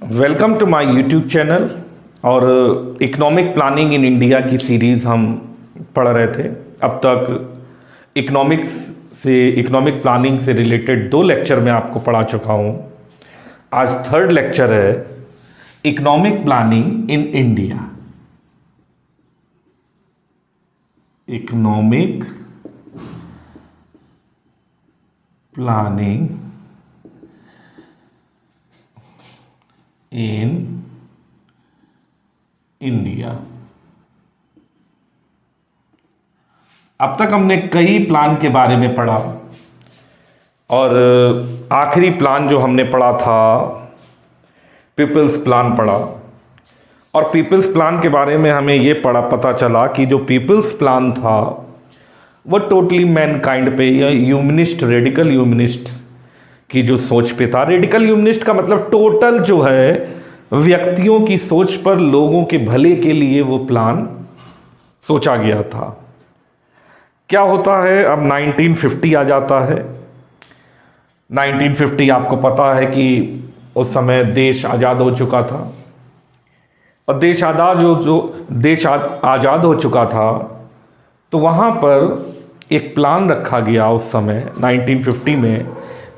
Welcome to my YouTube channel. और economic planning in India की series हम पढ़ रहे थे। अब तक इकोनॉमिक प्लानिंग से रिलेटेड 2 लेक्चर मैं आपको पढ़ा चुका हूँ। आज 3rd लेक्चर है economic planning in India. Economic planning in India. अब तक हमने कई प्लान के बारे में पढ़ा और आखिरी प्लान जो हमने पढ़ा था पीपल्स प्लान पढ़ा। और पीपल्स प्लान के बारे में हमें ये पता चला कि जो पीपल्स प्लान था वो टोटली मैनकाइंड पे या ह्यूमनिस्ट, रेडिकल ह्यूमनिस्ट की जो सोच पे था। रेडिकल ह्यूमनिस्ट का मतलब टोटल जो है व्यक्तियों की सोच पर लोगों के भले के लिए वो प्लान सोचा गया था। क्या होता है, अब 1950 आ जाता है। 1950 आपको पता है कि उस समय देश आज़ाद हो चुका था और देश आज़ाद हो चुका था तो वहाँ पर एक प्लान रखा गया उस समय 1950 में,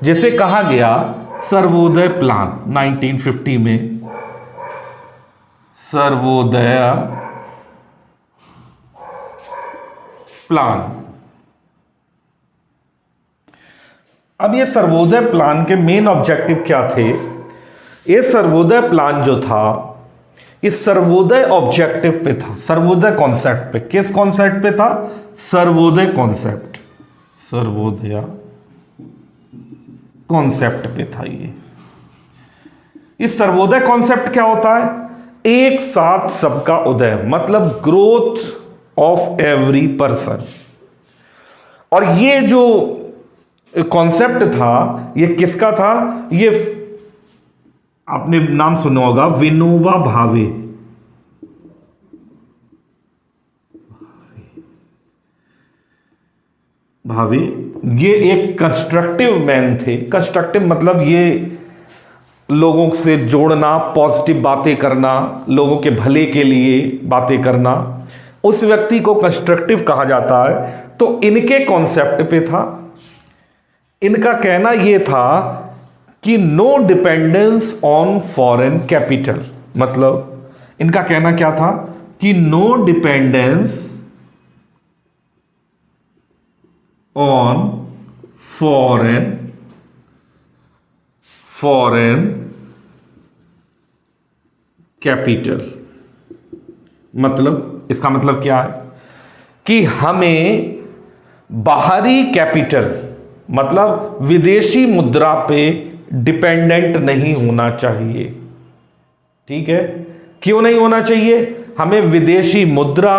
जिसे कहा गया सर्वोदय प्लान। 1950 में सर्वोदय प्लान। अब ये सर्वोदय प्लान के मेन ऑब्जेक्टिव क्या थे? ये सर्वोदय प्लान जो था इस सर्वोदय ऑब्जेक्टिव पे था, सर्वोदय कॉन्सेप्ट पे। किस कॉन्सेप्ट पे था? सर्वोदय कॉन्सेप्ट, सर्वोदय कॉन्सेप्ट पे था ये। इस सर्वोदय कॉन्सेप्ट क्या होता है? एक साथ सबका उदय, मतलब ग्रोथ ऑफ एवरी पर्सन। और ये जो कॉन्सेप्ट था ये किसका था? ये आपने नाम सुना होगा, विनोबा भावे। भावे ये एक कंस्ट्रक्टिव मैन थे। कंस्ट्रक्टिव मतलब ये लोगों से जोड़ना, पॉजिटिव बातें करना, लोगों के भले के लिए बातें करना, उस व्यक्ति को कंस्ट्रक्टिव कहा जाता है। तो इनके कॉन्सेप्ट पे था। इनका कहना यह था कि no dependence on foreign capital. मतलब इनका कहना क्या था कि no dependence on foreign capital. मतलब इसका मतलब क्या है कि हमें बाहरी कैपिटल मतलब विदेशी मुद्रा पे डिपेंडेंट नहीं होना चाहिए। ठीक है, क्यों नहीं होना चाहिए? हमें विदेशी मुद्रा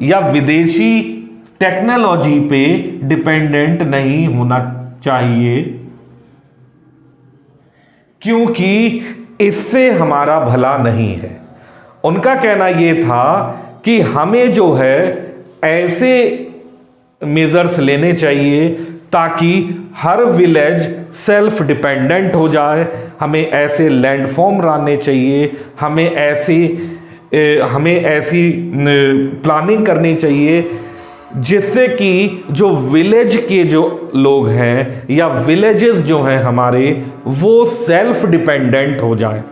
या विदेशी टेक्नोलॉजी पे डिपेंडेंट नहीं होना चाहिए, क्योंकि इससे हमारा भला नहीं है। उनका कहना यह था कि हमें जो है ऐसे मेजर्स लेने चाहिए ताकि हर विलेज सेल्फ डिपेंडेंट हो जाए। हमें ऐसे लैंडफॉर्म लाने चाहिए, हमें ऐसी प्लानिंग करनी चाहिए जिससे कि जो विलेज के जो लोग हैं या विलेजेस जो हैं हमारे, वो सेल्फ डिपेंडेंट हो जाएं।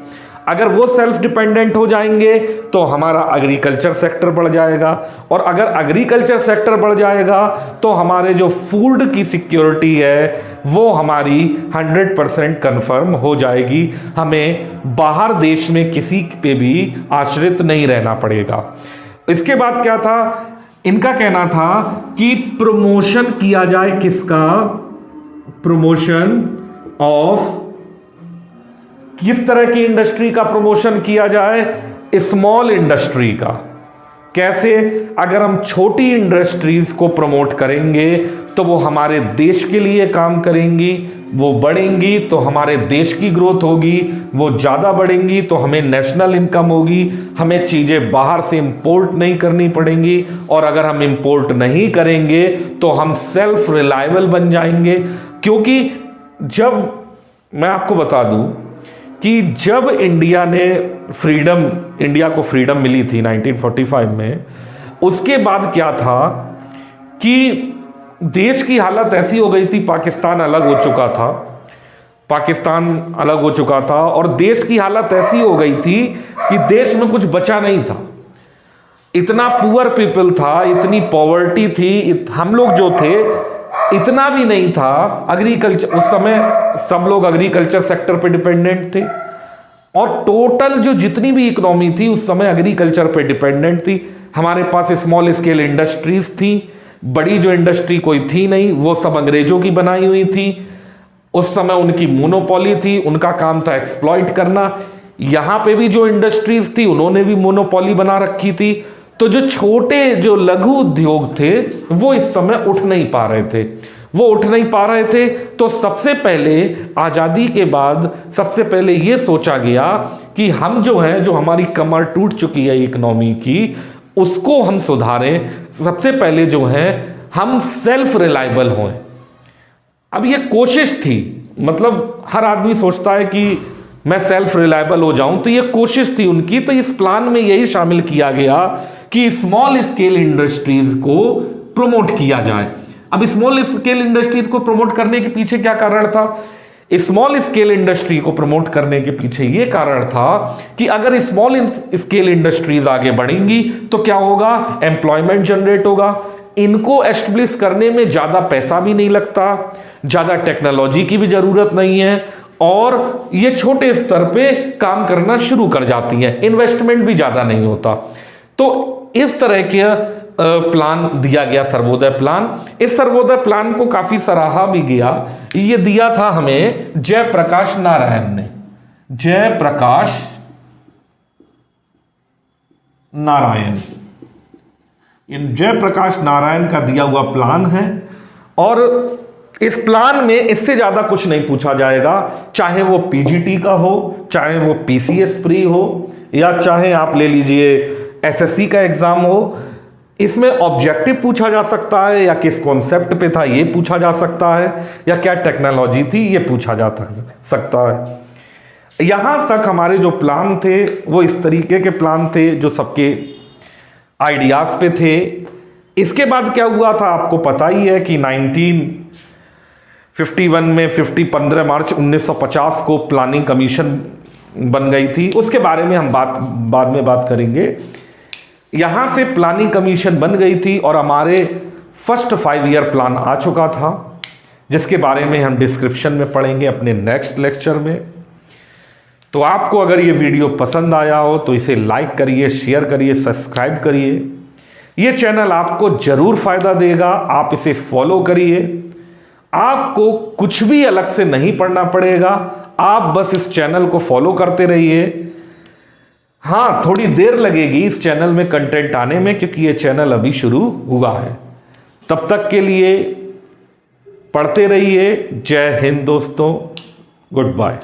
अगर वो सेल्फ डिपेंडेंट हो जाएंगे तो हमारा एग्रीकल्चर सेक्टर बढ़ जाएगा, और अगर एग्रीकल्चर सेक्टर बढ़ जाएगा तो हमारे जो फूड की सिक्योरिटी है वो हमारी 100% कंफर्म हो जाएगी। हमें बाहर देश में किसी पे भी आश्रित नहीं रहना पड़ेगा। इसके बाद क्या था? इनका कहना था कि प्रमोशन किया जाए। किसका? प्रमोशन ऑफ, किस तरह की इंडस्ट्री का प्रमोशन किया जाए? स्मॉल इंडस्ट्री का। कैसे? अगर हम छोटी इंडस्ट्रीज को प्रमोट करेंगे तो वो हमारे देश के लिए काम करेंगी, वो बढ़ेंगी तो हमारे देश की ग्रोथ होगी, वो ज़्यादा बढ़ेंगी तो हमें नेशनल इनकम होगी, हमें चीज़ें बाहर से इंपोर्ट नहीं करनी पड़ेंगी, और अगर हम इंपोर्ट नहीं करेंगे तो हम सेल्फ रिलायबल बन जाएंगे। क्योंकि जब मैं आपको बता दूं कि जब इंडिया को फ्रीडम मिली थी 1945 में, उसके बाद क्या था कि देश की हालत ऐसी हो गई थी, पाकिस्तान अलग हो चुका था और देश की हालत ऐसी हो गई थी कि देश में कुछ बचा नहीं था। इतना पुअर पीपल था, इतनी पॉवर्टी थी, हम लोग जो थे इतना भी नहीं था। एग्रीकल्चर, उस समय सब लोग एग्रीकल्चर सेक्टर पे डिपेंडेंट थे और टोटल जो जितनी भी इकोनॉमी थी उस समय एग्रीकल्चर पे डिपेंडेंट थी। हमारे पास स्मॉल स्केल इंडस्ट्रीज थी, बड़ी जो इंडस्ट्री कोई थी नहीं, वो सब अंग्रेजों की बनाई हुई थी। उस समय उनकी मोनोपोली थी, उनका काम था एक्सप्लॉइट करना। यहां पे भी जो इंडस्ट्रीज थी उन्होंने भी मोनोपोली बना रखी थी। तो जो छोटे जो लघु उद्योग थे वो इस समय उठ नहीं पा रहे थे। तो सबसे पहले आजादी के बाद सबसे पहले ये सोचा गया कि हम जो हमारी कमर टूट चुकी है इकोनॉमी की, उसको हम सुधारें। सबसे पहले हम सेल्फ रिलायबल हों। अब ये कोशिश थी, मतलब हर आदमी सोचता है कि मैं सेल्फ रिलायबल हो जाऊं, तो ये कोशिश थी उनकी। तो इस प्लान में यही शामिल किया गया कि स्मॉल स्केल इंडस्ट्रीज को प्रमोट किया जाए। अब स्मॉल स्केल इंडस्ट्रीज को प्रमोट करने के पीछे क्या कारण था? स्मॉल स्केल इंडस्ट्री को प्रमोट करने के पीछे यह कारण था कि अगर स्मॉल स्केल इंडस्ट्रीज आगे बढ़ेंगी तो क्या होगा? एम्प्लॉयमेंट जनरेट होगा। इनको एस्टेब्लिश करने में ज्यादा पैसा भी नहीं लगता, ज्यादा टेक्नोलॉजी की भी जरूरत नहीं है और ये छोटे स्तर पे काम करना शुरू कर जाती हैं, इन्वेस्टमेंट भी ज्यादा नहीं होता। तो इस तरह के प्लान दिया गया, सर्वोदय प्लान। इस सर्वोदय प्लान को काफी सराहा भी गया। ये दिया था हमें जयप्रकाश नारायण ने। जयप्रकाश नारायण, इन जयप्रकाश नारायण का दिया हुआ प्लान है और इस प्लान में इससे ज्यादा कुछ नहीं पूछा जाएगा, चाहे वो पीजीटी का हो, चाहे वो पीसीएस प्री हो, या चाहे आप ले लीजिए एसएससी का एग्जाम हो। इसमें ऑब्जेक्टिव पूछा जा सकता है या किस कॉन्सेप्ट पे था ये पूछा जा सकता है, या क्या टेक्नोलॉजी थी ये पूछा जा सकता है। यहां तक हमारे जो प्लान थे वो इस तरीके के प्लान थे जो सबके आइडियाज पे थे। इसके बाद क्या हुआ था आपको पता ही है कि 1951 में 15 मार्च 1950 को प्लानिंग कमीशन बन गई थी। उसके बारे में हम बाद में बात करेंगे। यहां से प्लानिंग कमीशन बन गई थी और हमारे फर्स्ट 5 ईयर प्लान आ चुका था, जिसके बारे में हम डिस्क्रिप्शन में पढ़ेंगे अपने नेक्स्ट लेक्चर में। तो आपको अगर ये वीडियो पसंद आया हो तो इसे लाइक करिए, शेयर करिए, सब्सक्राइब करिए। ये चैनल आपको जरूर फायदा देगा, आप इसे फॉलो करिए। आपको कुछ भी अलग से नहीं पढ़ना पड़ेगा, आप बस इस चैनल को फॉलो करते रहिए। हाँ, थोड़ी देर लगेगी इस चैनल में कंटेंट आने में, क्योंकि ये चैनल अभी शुरू हुआ है। तब तक के लिए पढ़ते रहिए। जय हिंद दोस्तों, गुड बाय।